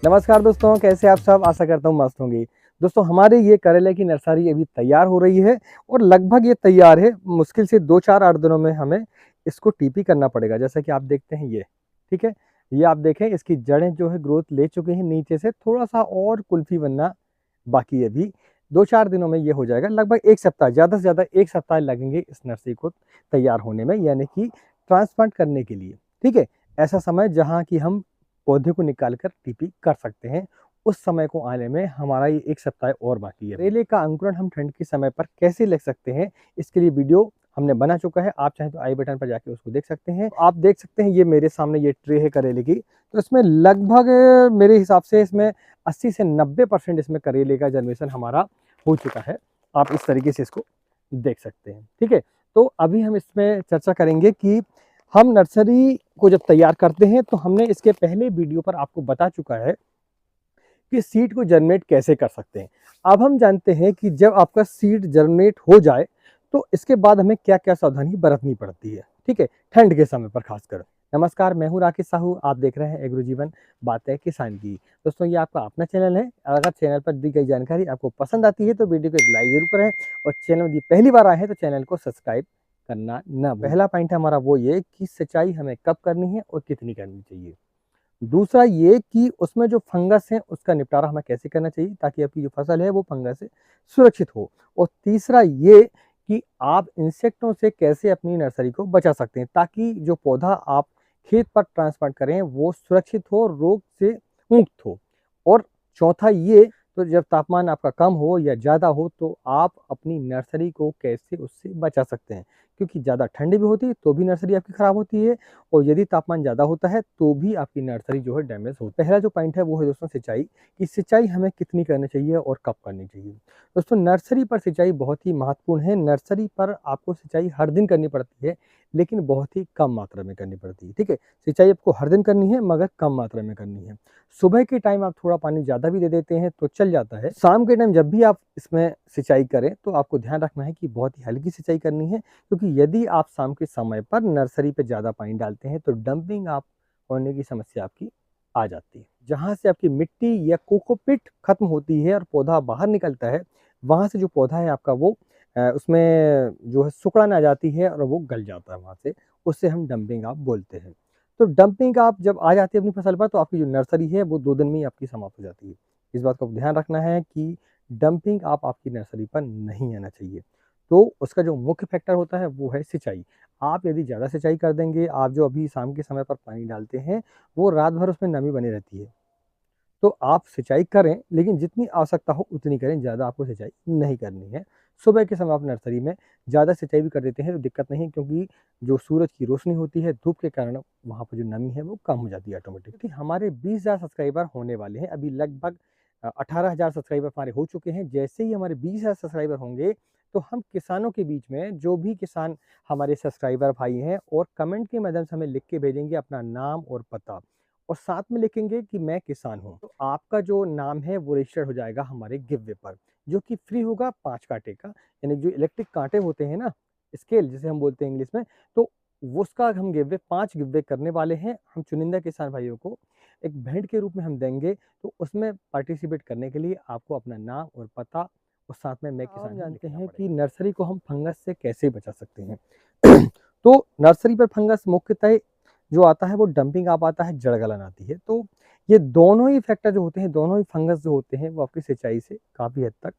नमस्कार दोस्तों, कैसे आप सब? आशा करता हूँ मस्त होंगे। दोस्तों हमारे ये करेले की नर्सरी अभी तैयार हो रही है और लगभग ये तैयार है। मुश्किल से 2-4-8 दिनों में हमें इसको टीपी करना पड़ेगा। जैसा कि आप देखते हैं ये, ठीक है? ये आप देखें, इसकी जड़ें जो है ग्रोथ ले चुकी हैं, नीचे से थोड़ा-सा और कुल्फ़ी बनना बाकी है अभी। 2-4 दिनों में ये हो जाएगा। लगभग 1 सप्ताह, ज़्यादा से ज़्यादा 1 सप्ताह लगेंगे इस नर्सरी को तैयार होने में, यानी कि ट्रांसप्लांट करने के लिए, ठीक है? ऐसा समय जहाँ कि हम पौधे को निकाल कर टीपी कर सकते हैं, उस समय को आने में हमारा ये 1 सप्ताह और बाकी है। करेले का अंकुरण हम ठंड के समय पर कैसे ले सकते हैं, इसके लिए वीडियो हमने बना चुका है। आप चाहें तो आई बटन पर जाके उसको देख सकते हैं। आप देख सकते हैं ये मेरे सामने ये ट्रे है करेले की, तो इसमें लगभग मेरे हिसाब से इसमें 80 से 90% इसमें करेले का जर्मिनेशन हमारा हो चुका है। आप इस तरीके से इसको देख सकते हैं, ठीक है? तो अभी हम इसमें चर्चा करेंगे कि हम नर्सरी को जब तैयार करते हैं तो हमने इसके पहले वीडियो पर आपको बता चुका है कि सीड को जर्मिनेट कैसे कर सकते हैं। अब हम जानते हैं कि जब आपका सीड जर्मिनेट हो जाए तो इसके बाद हमें क्या-क्या सावधानी बरतनी पड़ती है, ठीक है? ठंड के समय पर खासकर। नमस्कार, मैं हूँ राकेश साहू, आप देख रहे हैं एग्रो जीवन बातें किसान की। दोस्तों ये आपका अपना चैनल है। अगर चैनल पर दी गई जानकारी आपको पसंद आती है तो वीडियो को एक लाइक ज़रूर करें और चैनल यदि पहली बार आए हैं तो चैनल को सब्सक्राइब करना ना भूलें। पहला पॉइंट है हमारा वो ये कि सिंचाई हमें कब करनी है और कितनी करनी चाहिए। दूसरा ये कि उसमें जो फंगस है उसका निपटारा हमें कैसे करना चाहिए ताकि आपकी जो फसल है वो फंगस से सुरक्षित हो। और तीसरा ये कि आप इंसेक्टों से कैसे अपनी नर्सरी को बचा सकते हैं ताकि जो पौधा आप खेत पर ट्रांसप्लांट करें वो सुरक्षित हो, रोग से मुक्त हो। और चौथा ये, तो जब तापमान आपका कम हो या ज़्यादा हो तो आप अपनी नर्सरी को कैसे उससे बचा सकते हैं, क्योंकि ज़्यादा ठंड भी होती है तो भी नर्सरी आपकी ख़राब होती है और यदि तापमान ज़्यादा होता है तो भी आपकी नर्सरी जो है डैमेज होती है। पहला जो पॉइंट है वो है दोस्तों सिंचाई, कि सिंचाई हमें कितनी करनी चाहिए और कब करनी चाहिए। दोस्तों नर्सरी पर सिंचाई बहुत ही महत्वपूर्ण है। नर्सरी पर आपको सिंचाई हर दिन करनी पड़ती है, लेकिन बहुत ही कम मात्रा में करनी पड़ती है, ठीक है? सिंचाई आपको हर दिन करनी है मगर कम मात्रा में करनी है। सुबह के टाइम आप थोड़ा पानी ज़्यादा भी दे देते हैं तो चल जाता है। शाम के टाइम जब भी आप इसमें सिंचाई करें तो आपको ध्यान रखना है कि बहुत ही हल्की सिंचाई करनी है, क्योंकि यदि आप शाम के समय पर नर्सरी पे ज़्यादा पानी डालते हैं तो डंपिंग आप होने की समस्या आपकी आ जाती है। जहाँ से आपकी मिट्टी या कोकोपीट खत्म होती है और पौधा बाहर निकलता है, वहाँ से जो पौधा है आपका वो उसमें जो है सिकुड़न आ जाती है और वो गल जाता है वहाँ से, उससे हम डंपिंग आप बोलते हैं। तो डंपिंग आप जब आ जाती है अपनी फसल पर तो आपकी जो नर्सरी है वो 2 दिन में ही आपकी समाप्त हो जाती है। इस बात का ध्यान रखना है कि डंपिंग आप आपकी नर्सरी पर नहीं आना चाहिए। तो उसका जो मुख्य फैक्टर होता है वो है सिंचाई। आप यदि ज़्यादा सिंचाई कर देंगे, आप जो अभी शाम के समय पर पानी डालते हैं, वो रात भर उसमें नमी बनी रहती है। तो आप सिंचाई करें, लेकिन जितनी आवश्यकता हो उतनी करें, ज़्यादा आपको सिंचाई नहीं करनी है। सुबह के समय आप नर्सरी में ज़्यादा सिंचाई भी कर देते हैं तो दिक्कत नहीं है, क्योंकि जो सूरज की रोशनी होती है, धूप के कारण वहाँ पर जो नमी है वो कम हो जाती है ऑटोमेटिकली। हमारे 20,000 सब्सक्राइबर होने वाले हैं, अभी लगभग 18,000 सब्सक्राइबर हमारे हो चुके हैं। जैसे ही हमारे 20,000 सब्सक्राइबर होंगे, तो हम किसानों के बीच में जो भी किसान हमारे सब्सक्राइबर भाई हैं और कमेंट के माध्यम से हमें लिख के भेजेंगे अपना नाम और पता, और साथ में लिखेंगे कि मैं किसान हूँ, तो आपका जो नाम है वो रजिस्टर्ड हो जाएगा हमारे गिव वे पर, जो कि फ्री होगा 5 कांटे का। यानी जो इलेक्ट्रिक कांटे होते हैं ना, स्केल जिसे हम बोलते हैं इंग्लिश में, तो वो उसका हम गिव वे 5 गिव वे करने वाले हैं। हम चुनिंदा किसान भाइयों को एक भेंट के रूप में हम देंगे, तो उसमें पार्टिसिपेट करने के लिए आपको अपना नाम और पता और साथ में मैं किसान हूँ जानते हैं कि नर्सरी को हम फंगस से कैसे बचा सकते हैं। तो नर्सरी पर फंगस मुख्यतः जो आता है वो डंपिंग आप आता है, जड़ गलन आती है। तो ये दोनों ही फैक्टर जो होते हैं, दोनों ही फंगस जो होते हैं वो आपकी सिंचाई से काफ़ी हद तक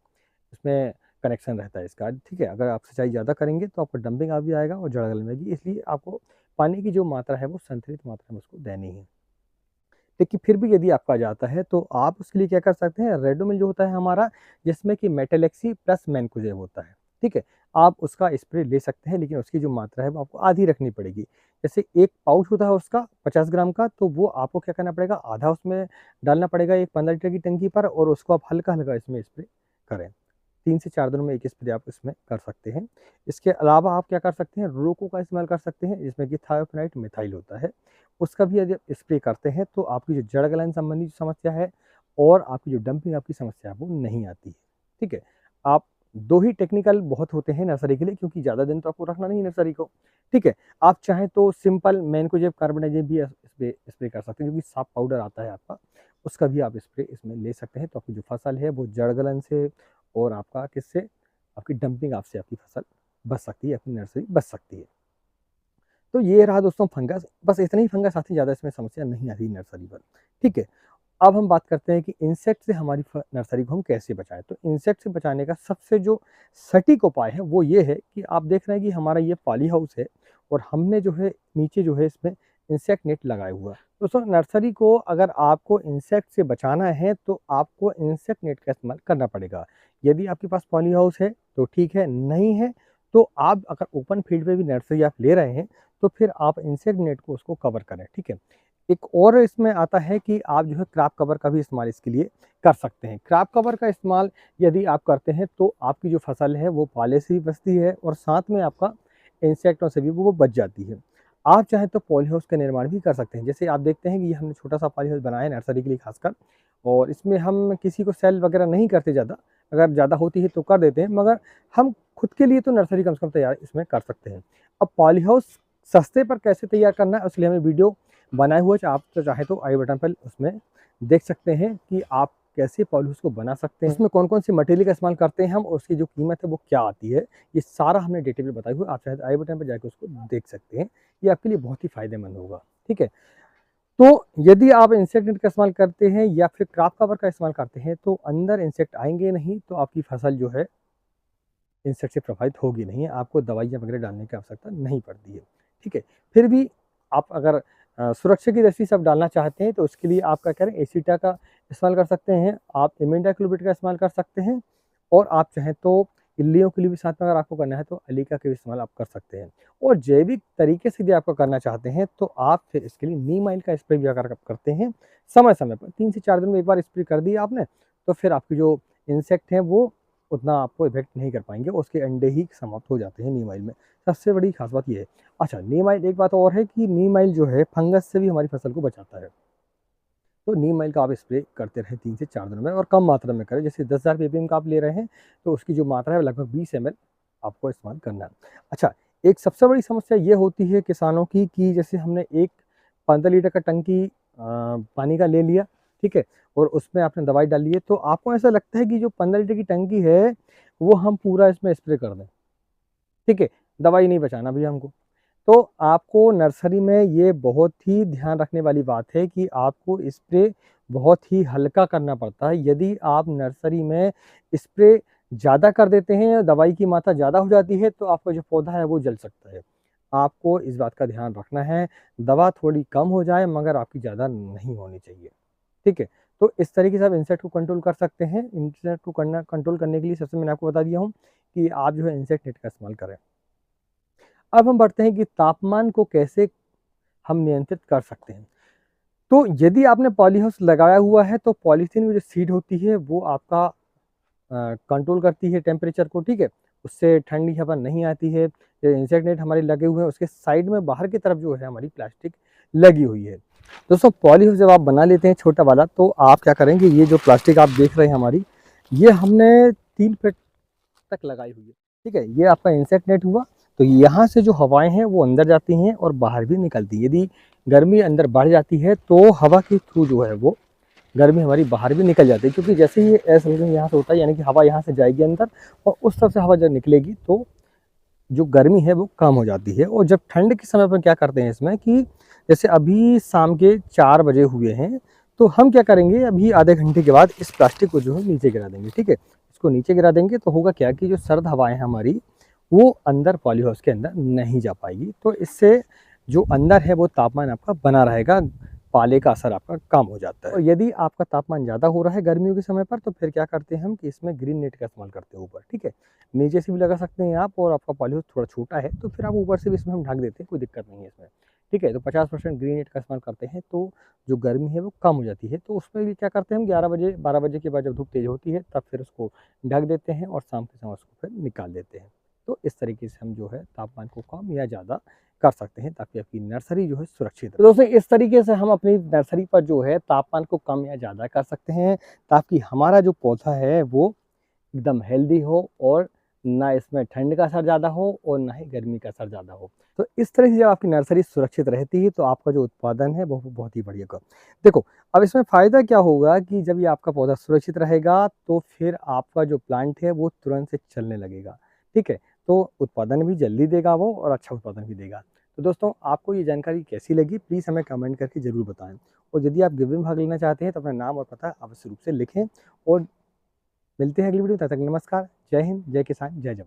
इसमें कनेक्शन रहता है इसका, ठीक है? अगर आप सिंचाई ज़्यादा करेंगे तो आपको डंपिंग आ भी आएगा और जड़ गलन में भी, इसलिए आपको पानी की जो मात्रा है वो संतुलित मात्रा में उसको देनी है। लेकिन फिर भी यदि आपका जाता है तो आप उसके लिए क्या कर सकते हैं, रेडोमिल जो होता है हमारा, जिसमें कि मेटालेक्सी प्लस मैनकोजेब होता है, ठीक है? आप उसका स्प्रे ले सकते हैं, लेकिन उसकी जो मात्रा है वो आपको आधी रखनी पड़ेगी। जैसे एक पाउच होता है उसका 50 ग्राम का, तो वो आपको क्या करना पड़ेगा, आधा उसमें डालना पड़ेगा एक 15 लीटर की टंकी पर, और उसको आप हल्का-हल्का इसमें स्प्रे करें। 3 से 4 दिनों में 1 स्प्रे आप इसमें कर सकते हैं। इसके अलावा आप क्या कर सकते हैं, रोको का इस्तेमाल कर सकते हैं, जिसमें कि थायोफेनाइट मिथाइल होता है। उसका भी यदि आप स्प्रे करते हैं तो आपकी जो जड़ गलन संबंधी जो समस्या है और आपकी जो डंपिंग आपकी समस्या है वो नहीं आती है, ठीक है? आप 2 ही टेक्निकल बहुत होते हैं नर्सरी के लिए, क्योंकि ज़्यादा दिन तो आपको रखना नहीं है नर्सरी को, ठीक है? आप चाहें तो सिंपल मैनकोजेब कार्बोनाइजेब भी स्प्रे स्प्रे कर सकते हैं, जो कि साफ पाउडर आता है आपका, उसका भी आप स्प्रे इसमें ले सकते हैं। तो आपकी जो फसल है वो जड़ गलन से और आपका किससे, आपकी डंपिंग ऑफ से आपकी फसल बच सकती है, अपनी नर्सरी बच सकती है। तो ये रहा दोस्तों फंगस, बस इतना ही फंगस आती है, ज़्यादा इसमें समस्या नहीं आ रही नर्सरी पर। ठीक है, अब हम बात करते हैं कि इंसेक्ट से हमारी नर्सरी को हम कैसे बचाएं। तो इंसेक्ट से बचाने का सबसे जो सटीक उपाय है वो ये है कि आप देख रहे हैं कि हमारा ये पॉली हाउस है और हमने जो है नीचे जो है इसमें इंसेक्ट नेट लगाया हुआ है। दोस्तों नर्सरी को अगर आपको इंसेक्ट से बचाना है तो आपको इंसेक्ट नेट का इस्तेमाल करना पड़ेगा। यदि आपके पास पॉली हाउस है तो ठीक है, नहीं है तो आप अगर ओपन फील्ड पे भी नर्सरी आप ले रहे हैं तो फिर आप इंसेक्ट नेट को उसको कवर करें। ठीक है, एक और इसमें आता है कि आप जो है क्रॉप कवर का भी इस्तेमाल इसके लिए कर सकते हैं। क्रॉप कवर का इस्तेमाल यदि आप करते हैं तो आपकी जो फसल है वो पाले से भी बचती है और साथ में आपका इंसेक्टों से भी वो बच जाती है। आप चाहें तो पॉली हाउस का निर्माण भी कर सकते हैं। जैसे आप देखते हैं कि ये हमने छोटा सा पॉली हाउस बनाया है नर्सरी के लिए खासकर, और इसमें हम किसी को सेल वगैरह नहीं करते ज़्यादा, अगर ज़्यादा होती है तो कर देते हैं, मगर हम खुद के लिए तो नर्सरी कम से कम तैयार इसमें कर सकते हैं। अब पॉली हाउस सस्ते पर कैसे तैयार करना है उसके लिए हमें वीडियो बनाए हुए, आप तो चाहे तो आई बटन पर उसमें देख सकते हैं कि आप कैसे पॉली हाउस को बना सकते हैं, उसमें कौन कौन सी मटेरियल का इस्तेमाल करते हैं हम, और उसकी जो कीमत है वो क्या आती है, ये सारा हमने डिटेल बताया हुआ। आप चाहे तो आई बटन पर जाकर उसको देख सकते हैं, ये आपके लिए बहुत ही फायदेमंद होगा। ठीक है, तो यदि आप इंसेक्ट नेट का इस्तेमाल करते हैं या फिर क्रॉप कवर का इस्तेमाल करते हैं तो अंदर इंसेक्ट आएंगे नहीं, तो आपकी फसल जो है इंसेक्ट से प्रभावित होगी नहीं, आपको दवाइयाँ वगैरह डालने की आवश्यकता नहीं पड़ती है। ठीक है, फिर भी आप अगर सुरक्षा की दृष्टि से आप डालना चाहते हैं तो उसके लिए आप क्या करें, एसीटा का इस्तेमाल कर सकते हैं, आप इमिडाक्लोप्रिड का इस्तेमाल कर सकते हैं, और आप चाहें तो इल्लियों के लिए भी साथ में अगर आपको करना है तो अलीका का भी इस्तेमाल आप कर सकते हैं। और जैविक तरीके से यदि आपको करना चाहते हैं तो आप फिर इसके लिए नीम ऑयल का स्प्रे भी अगर आप करते हैं समय समय पर, 3 से 4 दिन में एक बार स्प्रे कर दिया आपने, तो फिर आपकी जो इंसेक्ट हैं वो उतना आपको इफेक्ट नहीं कर पाएंगे, उसके अंडे ही समाप्त हो जाते हैं नीम ऑयल में। सबसे बड़ी खास बात ये है। अच्छा, नीम ऑयल, एक बात और है कि नीम ऑयल जो है फंगस से भी हमारी फसल को बचाता है। तो नीम ऑयल का आप स्प्रे करते रहें 3 से 4 दिनों में, और कम मात्रा में करें। जैसे 10,000 ppm का आप ले रहे हैं तो उसकी जो मात्रा है लगभग 20 ml आपको इस्तेमाल करना है। अच्छा, एक सबसे बड़ी समस्या ये होती है किसानों की कि जैसे हमने एक 15 लीटर का टंकी पानी का ले लिया, ठीक है, और उसमें आपने दवाई डाली है, तो आपको ऐसा लगता है कि जो 15 लीटर की टंकी है वो हम पूरा इसमें स्प्रे कर दें। ठीक है, दवाई नहीं बचाना भैया हमको। तो आपको नर्सरी में ये बहुत ही ध्यान रखने वाली बात है कि आपको स्प्रे बहुत ही हल्का करना पड़ता है। यदि आप नर्सरी में स्प्रे ज़्यादा कर देते हैं, दवाई की मात्रा ज़्यादा हो जाती है, तो आपका जो पौधा है वो जल सकता है। आपको इस बात का ध्यान रखना है, दवा थोड़ी कम हो जाए मगर आपकी ज़्यादा नहीं होनी चाहिए। ठीक है, तो इस तरीके से आप इंसेक्ट को कंट्रोल कर सकते हैं। इंसेक्ट को कंट्रोल करने के लिए सबसे मैंने आपको बता दिया हूँ कि आप जो है इंसेक्ट नेट का इस्तेमाल करें। अब हम बढ़ते हैं कि तापमान को कैसे हम नियंत्रित कर सकते हैं। तो यदि आपने पॉली हाउस लगाया हुआ है तो पॉलीथीन में जो सीड होती है वो आपका कंट्रोल करती है टेम्परेचर को। ठीक है, उससे ठंडी हवा नहीं आती है। जो इंसेक्ट नेट हमारे लगे हुए हैं उसके साइड में बाहर की तरफ जो है हमारी प्लास्टिक लगी हुई है। दोस्तों पॉली हाउस जब आप बना लेते हैं छोटा वाला, तो आप क्या करेंगे, ये जो प्लास्टिक आप देख रहे हैं हमारी, ये हमने 3 फीट तक लगाई हुई है। ठीक है, ये आपका इंसेक्ट नेट हुआ। तो यहाँ से जो हवाएं हैं वो अंदर जाती हैं और बाहर भी निकलती है। यदि गर्मी अंदर बढ़ जाती है तो हवा के थ्रू जो है वो गर्मी हमारी बाहर भी निकल जाती है, क्योंकि जैसे ही एयर सर्कुलेशन यहाँ से होता है, यानी कि हवा यहाँ से जाएगी अंदर और उस तरफ से हवा जब निकलेगी तो जो गर्मी है वो कम हो जाती है। और जब ठंड के समय पर क्या करते हैं इसमें कि जैसे अभी शाम के 4 बजे हुए हैं, तो हम क्या करेंगे, अभी आधे घंटे के बाद इस प्लास्टिक को जो है नीचे गिरा देंगे। ठीक है, इसको नीचे गिरा देंगे तो होगा क्या कि जो सर्द हवाएं हैं हमारी वो अंदर पॉली हाउस के अंदर नहीं जा पाएगी। तो इससे जो अंदर है वो तापमान आपका बना रहेगा, पाले का असर आपका कम हो जाता है। और यदि आपका तापमान ज़्यादा हो रहा है गर्मियों के समय पर, तो फिर क्या करते हैं हम कि इसमें ग्रीन नेट का इस्तेमाल करते हैं ऊपर। ठीक है, नीचे से भी लगा सकते हैं आप, और आपका पॉली हाउस थोड़ा छोटा है तो फिर आप ऊपर से भी इसमें हम ढक देते हैं, कोई दिक्कत नहीं है इसमें। ठीक है, तो 50% ग्रीन नेट का इस्तेमाल करते हैं तो जो गर्मी है वो कम हो जाती है। तो उसमें भी क्या करते हैं हम 11 बजे 12 बजे के बाद जब धूप तेज़ होती है तब फिर उसको ढक देते हैं और शाम के समय उसको फिर निकाल देते हैं। तो इस तरीके से हम जो है तापमान को कम या ज़्यादा कर सकते हैं ताकि आपकी नर्सरी जो है सुरक्षित रहे। तो दोस्तों इस तरीके से हम अपनी नर्सरी पर जो है तापमान को कम या ज़्यादा कर सकते हैं ताकि हमारा जो पौधा है वो एकदम हेल्दी हो और ना इसमें ठंड का असर ज़्यादा हो और ना ही गर्मी का असर ज़्यादा हो। तो इस तरह से जब आपकी नर्सरी सुरक्षित रहती है तो आपका जो उत्पादन है वो बहुत ही बढ़िया होगा। देखो, अब इसमें फ़ायदा क्या होगा कि जब ये आपका पौधा सुरक्षित रहेगा तो फिर आपका जो प्लांट है वो तुरंत से चलने लगेगा, ठीक है? तो उत्पादन भी जल्दी देगा वो और अच्छा उत्पादन भी देगा। तो दोस्तों, आपको ये जानकारी कैसी लगी प्लीज़ हमें कमेंट करके ज़रूर बताएँ। और यदि आप गिव में भाग लेना चाहते हैं तो अपना नाम और पता अवश्य रूप से लिखें। और मिलते हैं अगली वीडियो, तब तक नमस्कार, जय हिंद, जय किसान, जय जवान।